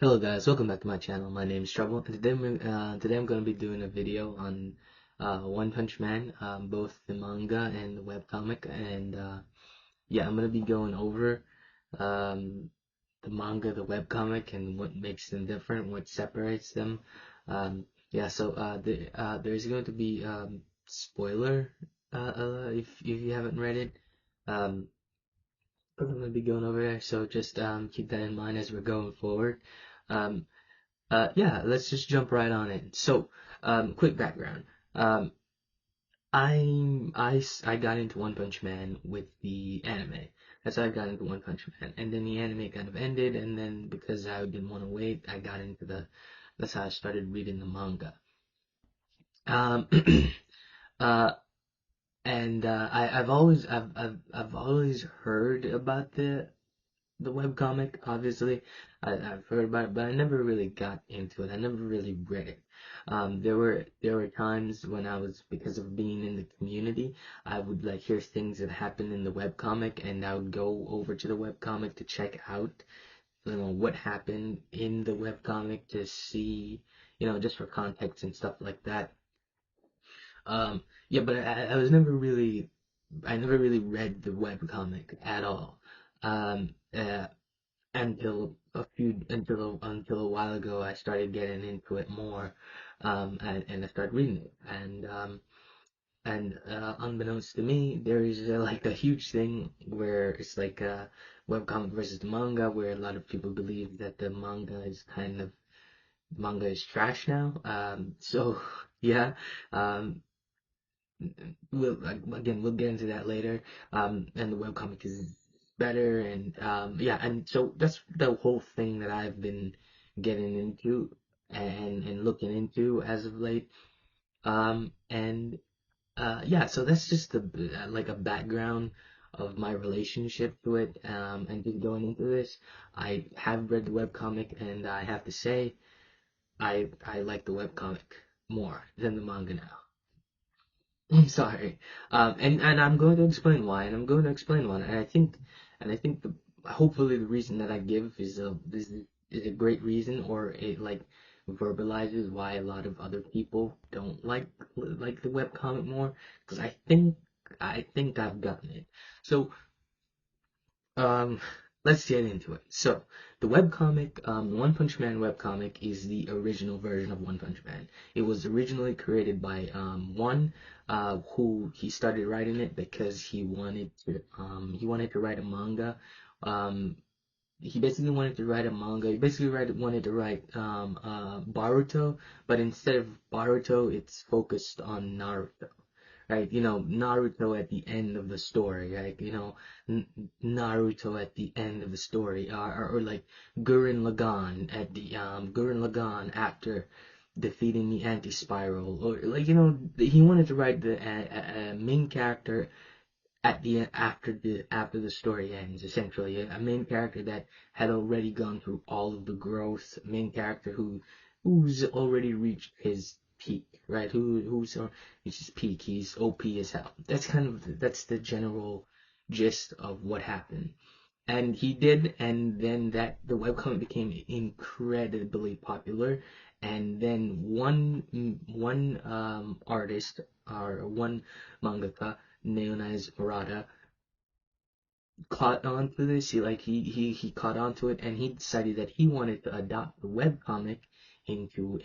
Hello guys, welcome back to my channel. My name is Trouble, and today I'm going to be doing a video on One Punch Man, both the manga and the webcomic, and yeah, I'm going to be going over um, the manga, the webcomic, and what makes them different, what separates them. Yeah, so there's going to be spoiler if you haven't read it. Um, I'm going to be going over there, so just keep that in mind as we're going forward. Um, yeah, let's just jump right on it. So, quick background. Um, I got into One Punch Man with the anime. That's how I got into One Punch Man. And then the anime kind of ended, and then because I didn't want to wait, I got into that's how I started reading the manga. Um, uh, I've always heard about the webcomic, obviously. I've heard about it, but I never really got into it. I never really read it. There were times when I was, because of being in the community, I would like hear things that happened in the webcomic, and I would go over to the webcomic to check out, what happened in the webcomic to see, just for context and stuff like that. Yeah, but I never really read the webcomic at all. Um, uh, until a while ago, I started getting into it more, and I started reading it, and unbeknownst to me, there is like a huge thing where it's like webcomic versus the manga, where a lot of people believe that manga is trash now. So yeah, um, we'll get into that later. And the webcomic is better, and yeah, and so that's the whole thing that I've been getting into and looking into as of late. And yeah, so that's just like a background of my relationship to it. And just going into this, I have read the webcomic, and I have to say I like the webcomic more than the manga now. I'm sorry. And I'm going to explain why, and I'm going to explain why. And I think hopefully the reason that I give is a great reason, or it like verbalizes why a lot of other people don't like the webcomic more, because I think I've gotten it. So um, let's get into it. So, the webcomic, the One Punch Man webcomic is the original version of One Punch Man. It was originally created by who he started writing it because he wanted to write a manga. Um, he basically wanted to write a manga. Wanted to write Baruto, but instead of Baruto, it's focused on Naruto, right? Naruto at the end of the story, right? N- Naruto at the end of the story, or like Gurren Lagann after defeating the anti-spiral, or like he wanted to write the main character at after the story ends, essentially a main character that had already gone through all of the growth, a main character who's already reached his peak, right? Who's reached his peak. He's OP as hell. That's the general gist of what happened. And he did, and then that the webcomic became incredibly popular, and then one artist, or one mangaka known as Murata, caught on to this. He caught on to it, and he decided that he wanted to adopt the webcomic into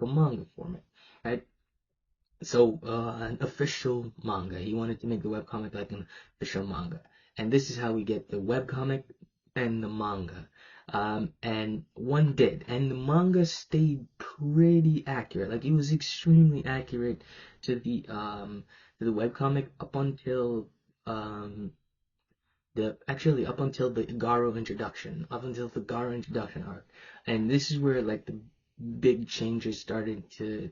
manga format, right? So an official manga. He wanted to make the webcomic like an official manga, and this is how we get the webcomic and the manga. And one did, and the manga stayed pretty accurate. Like, it was extremely accurate to the webcomic up until the Garo introduction arc. And this is where like the big changes started to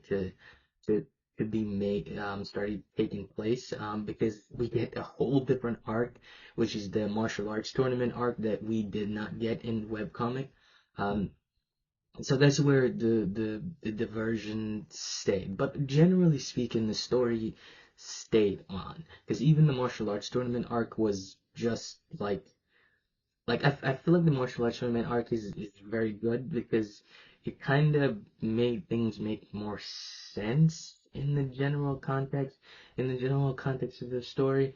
to be made, started taking place, because we get a whole different arc, which is the martial arts tournament arc that we did not get in webcomic. Um, so that's where the diversion stayed. But generally speaking, the story stayed on, because even the martial arts tournament arc was just like like I feel like the martial arts tournament arc is very good because it kind of made things make more sense in the general context of the story.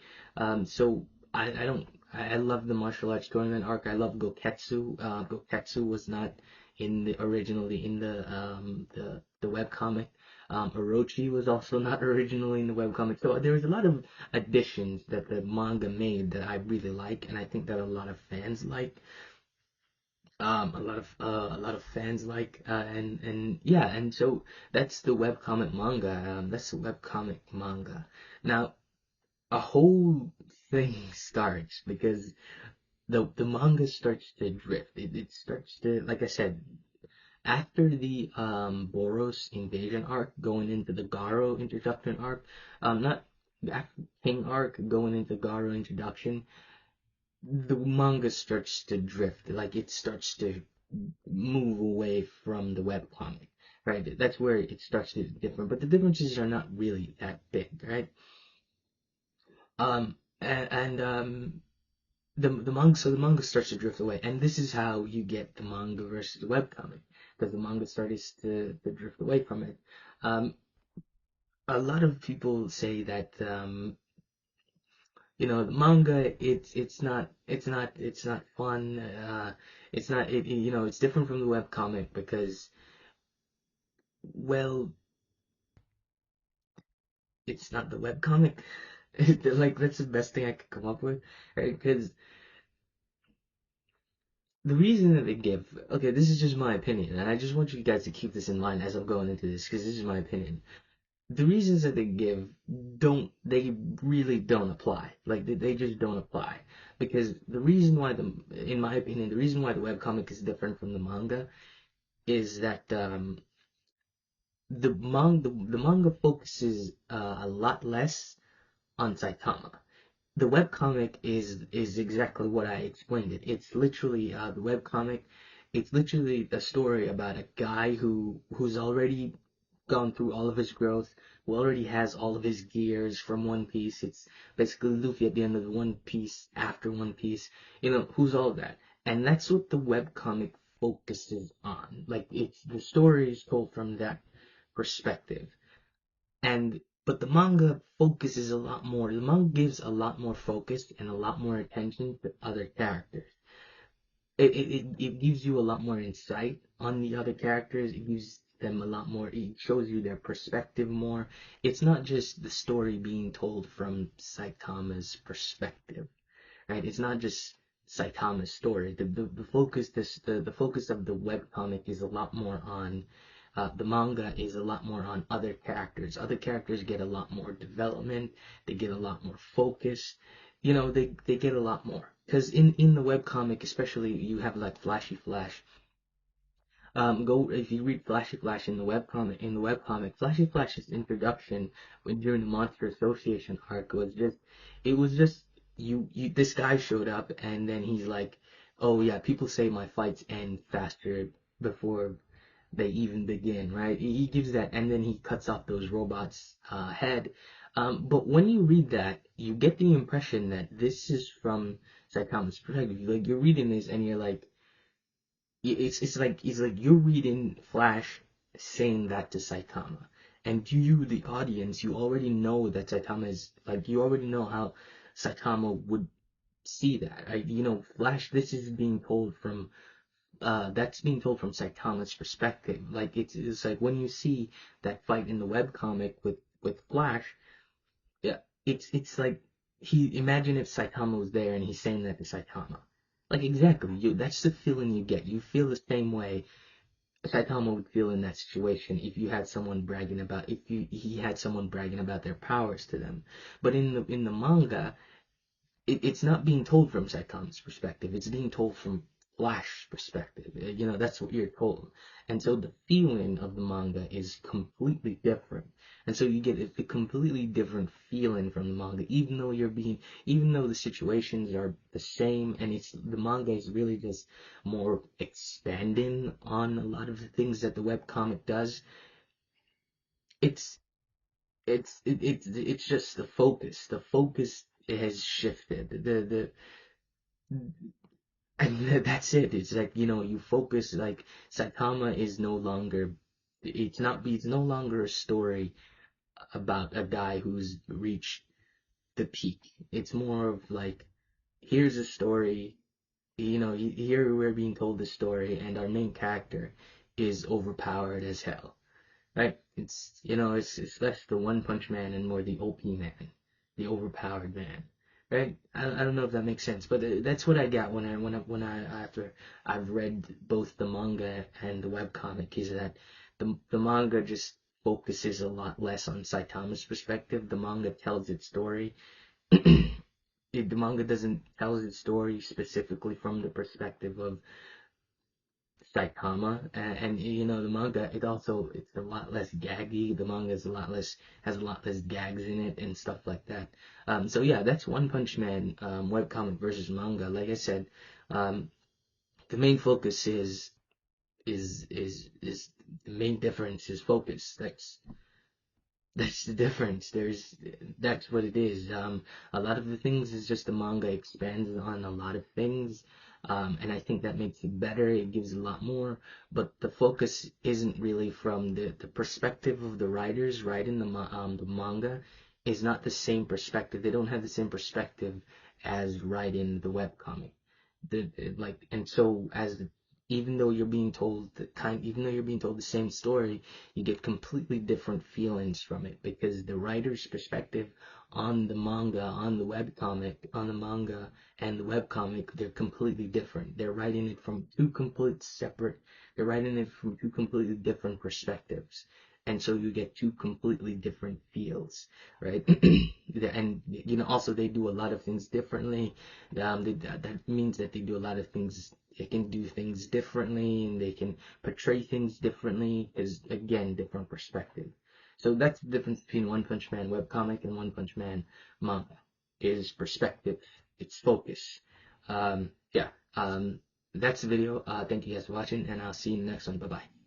So I don't I love the martial arts tournament arc. I love Goketsu. Goketsu was not in the originally in the webcomic. Orochi was also not originally in the webcomic. So there was a lot of additions that the manga made that I really like, and I think that a lot of fans like. A lot of fans like, and yeah, and so that's the webcomic manga. That's the webcomic manga. Now a whole thing starts because the manga starts to drift. It starts to, like I said, after the Boros invasion arc, going into the Garo introduction arc, not after King arc, going into Garo introduction, the manga starts to drift. Like it starts to move away from the webcomic, right? That's where it starts to be different, but the differences are not really that big, right? And the manga, so the manga starts to drift away, and this is how you get the manga versus the webcomic, because the manga starts to drift away from it. Um, a lot of people say that the manga, it's not fun. It's not it, it's different from the webcomic because, well, it's not the webcomic. Like that's the best thing I could come up with, right? Because the reason that they give, okay, this is just my opinion, and I just want you guys to keep this in mind as I'm going into this, because this is my opinion. The reasons that they give they really don't apply. Like they just don't apply. Because the reason why in my opinion, the reason why the webcomic is different from the manga is that the manga focuses a lot less on Saitama. The webcomic is exactly what I explained it. It's literally the webcomic. It's literally a story about a guy who's already gone through all of his growth, who already has all of his gears from One Piece. It's basically Luffy at the end of the One Piece after One Piece. Who's all of that, and that's what the webcomic focuses on. Like it's the story is told from that perspective. And but the manga focuses a lot more. The manga gives a lot more focus and a lot more attention to other characters. It gives you a lot more insight on the other characters. It gives them a lot more. It shows you their perspective more. It's not just the story being told from Saitama's perspective, right? It's not just Saitama's story. The focus of the webcomic is a lot more on the manga is a lot more on other characters. Other characters get a lot more development. They get a lot more focus. They get a lot more because in the webcomic, especially, you have like Flashy Flash. Go if you read Flashy Flash in the webcomic, Flashy Flash's introduction during the Monster Association arc it was just this guy showed up and then he's like, oh yeah, people say my fights end faster before they even begin, right? He gives that, and then he cuts off those robots' head. But when you read that, you get the impression that this is from Saitama's perspective. Like you're reading this, and you're like, it's like you're reading Flash saying that to Saitama, and you, the audience, you already know that Saitama is like you already know how Saitama would see that. Right? Flash. This is being told from that's being told from Saitama's perspective. Like it's like when you see that fight in the webcomic with Flash, yeah, it's like imagine if Saitama was there and he's saying that to Saitama. Like exactly, that's the feeling you get. You feel the same way Saitama would feel in that situation if you had someone bragging about if you he had someone bragging about their powers to them. But in the manga, it's not being told from Saitama's perspective. It's being told from Flash's perspective. That's what you're told. And so the feeling of the manga is completely different. And so you get a completely different feeling from the manga, even though the situations are the same, and the manga is really just more expanding on a lot of the things that the webcomic does. It's it's just the focus. The focus has shifted. The And that's it. It's like, you focus, like, Saitama is no longer, it's no longer a story about a guy who's reached the peak. It's more of like, here's a story, here we're being told the story, and our main character is overpowered as hell. Right? It's less the One Punch Man and more the OP man, the overpowered man. Right? I don't know if that makes sense, but that's what I got when I after I've read both the manga and the webcomic, is that the manga just focuses a lot less on Saitama's perspective. The manga tells its story. The manga doesn't tell its story specifically from the perspective of Saitama, and the manga, it's a lot less gaggy. The manga is a lot less has a lot less gags in it and stuff like that. So yeah, that's One Punch Man, webcomic versus manga. Like I said, um, the main focus is the main difference is focus. That's the difference. That's what it is. A lot of the things is just the manga expands on a lot of things, and I think that makes it better. It gives a lot more, but the focus isn't really from the perspective of the writers writing the manga is not the same perspective. They don't have the same perspective as writing the webcomic. Like, and so even though you're being told the same story, you get completely different feelings from it, because the writer's perspective on the manga and the webcomic, they're completely different. They're writing it from two completely different perspectives. And so you get two completely different feels, right? And also they do a lot of things differently. That means that they do a lot of things. They can do things differently, and they can portray things differently, because again, different perspective. So that's the difference between One Punch Man webcomic and One Punch Man manga, is perspective, it's focus. Yeah. That's the video. Thank you guys for watching, and I'll see you in the next one. Bye bye.